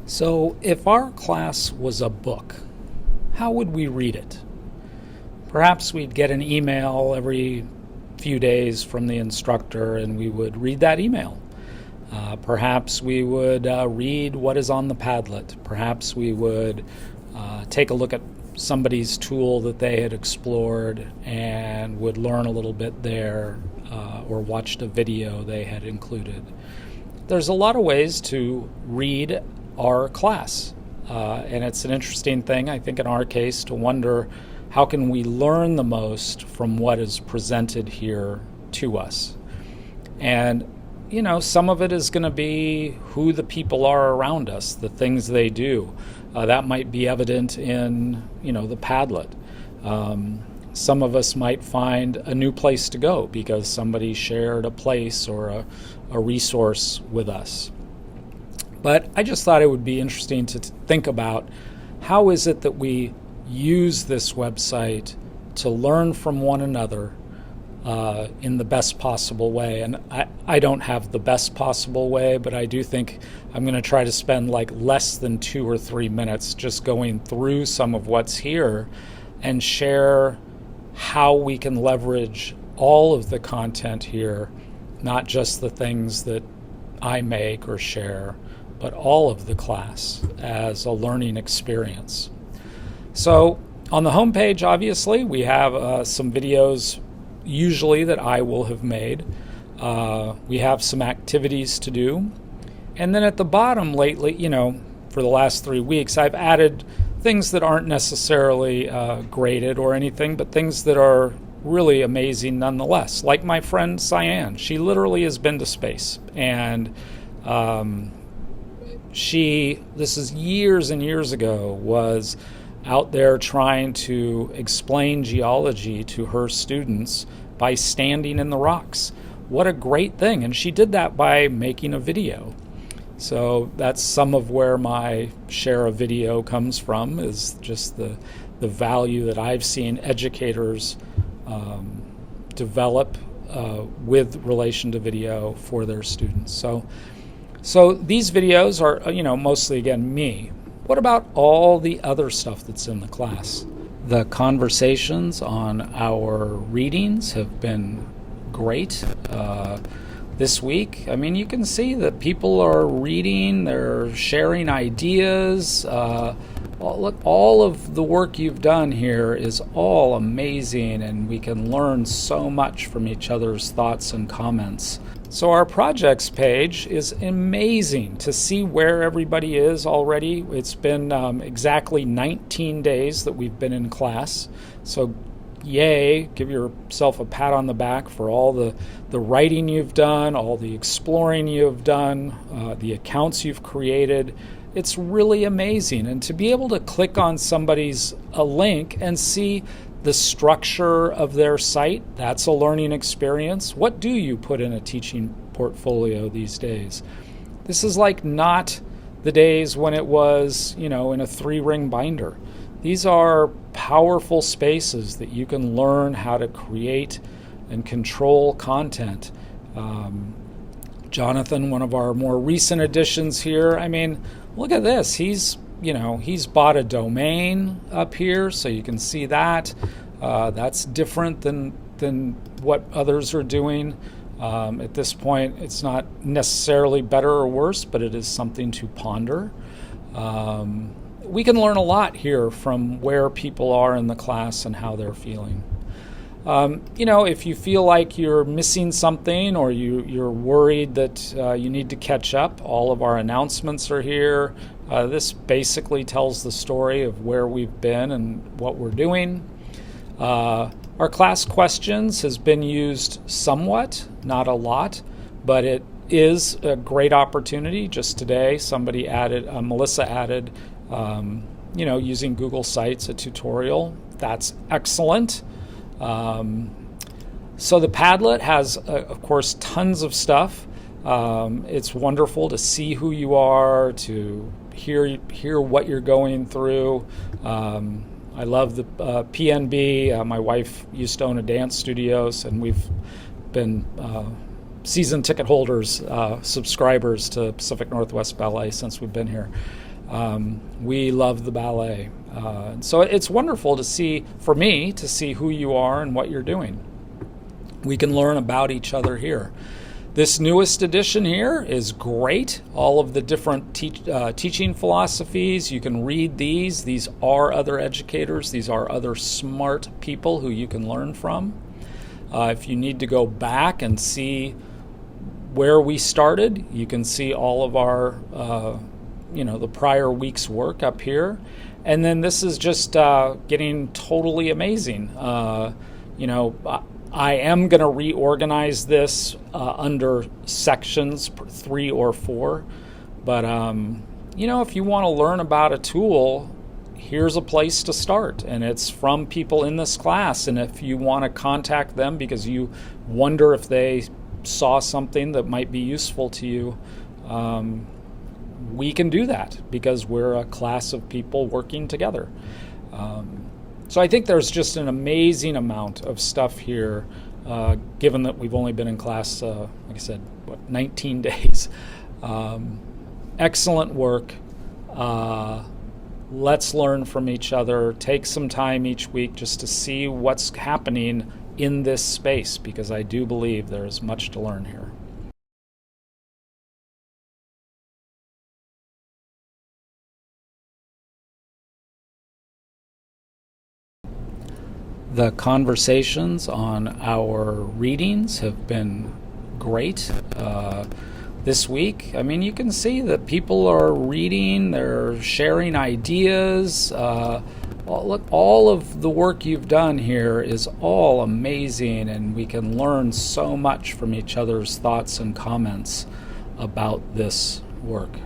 So, if our class was a book, how would we read it? Perhaps we'd get an email every few days from the instructor and we would read that email. Perhaps we would read what is on the Padlet. Perhaps we would take a look at somebody's tool that they had explored and would learn a little bit there, or watched a video they had included. There's a lot of ways to read our class, and it's an interesting thing, I think, in our case, to wonder how can we learn the most from what is presented here to us. And some of it is going to be who the people are around us, the things they do. That might be evident in, the Padlet. Some of us might find a new place to go because somebody shared a place or a resource with us. But I just thought it would be interesting to think about how is it that we use this website to learn from one another in the best possible way. And I don't have the best possible way, but I do think I'm going to try to spend less than 2 or 3 minutes just going through some of what's here and share how we can leverage all of the content here, not just the things that I make or share, but all of the class as a learning experience. So on the homepage, obviously, we have some videos usually that I will have made. We have some activities to do. And then at the bottom lately, for the last 3 weeks, I've added things that aren't necessarily graded or anything, but things that are really amazing nonetheless. Like my friend Cyan, she literally has been to space. And this is years and years ago, was out there trying to explain geology to her students by standing in the rocks. What a great thing. And she did that by making a video. So that's some of where my share of video comes from, is just the value that I've seen educators develop with relation to video for their students. So these videos are, mostly, again, me. What about all the other stuff that's in the class? The conversations on our readings have been great. This week, you can see that people are reading, they're sharing ideas. All of the work you've done here is all amazing, and we can learn so much from each other's thoughts and comments. So our projects page is amazing to see where everybody is already. It's been exactly 19 days that we've been in class. So yay, give yourself a pat on the back for all the writing you've done, all the exploring you've done, the accounts you've created. It's really amazing. And to be able to click on somebody's a link and see the structure of their site, that's a learning experience. What do you put in a teaching portfolio these days? This is not the days when it was, in a 3-ring binder. These are powerful spaces that you can learn how to create and control content. Jonathan, one of our more recent additions here, look at this. He's bought a domain up here, so you can see that. That's different than what others are doing. At this point, it's not necessarily better or worse, but it is something to ponder. We can learn a lot here from where people are in the class and how they're feeling. If you feel like you're missing something or you're worried that you need to catch up, all of our announcements are here. This basically tells the story of where we've been and what we're doing. Our class questions has been used somewhat, not a lot, but it is a great opportunity. Just today, Melissa added, using Google Sites, a tutorial. That's excellent. So the Padlet has, of course, tons of stuff. It's wonderful to see who you are, to hear what you're going through. I love the PNB. My wife used to own a dance studio, and we've been season ticket holders, subscribers to Pacific Northwest Ballet since we've been here. We love the ballet. So it's wonderful to see, for me, to see who you are and what you're doing. We can learn about each other here. This newest edition here is great. All of the different teaching philosophies, you can read these. These are other educators. These are other smart people who you can learn from. If you need to go back and see where we started, you can see all of our, the prior week's work up here. And then this is just getting totally amazing. I am going to reorganize this under sections, 3 or 4. But, if you want to learn about a tool, here's a place to start. And it's from people in this class. And if you want to contact them because you wonder if they saw something that might be useful to you, we can do that because we're a class of people working together. So I think there's just an amazing amount of stuff here, given that we've only been in class, like I said, 19 days. Excellent work. Let's learn from each other. Take some time each week just to see what's happening in this space, because I do believe there's much to learn here. The conversations on our readings have been great this week. I mean, you can see that people are reading, they're sharing ideas. All of the work you've done here is all amazing, and we can learn so much from each other's thoughts and comments about this work.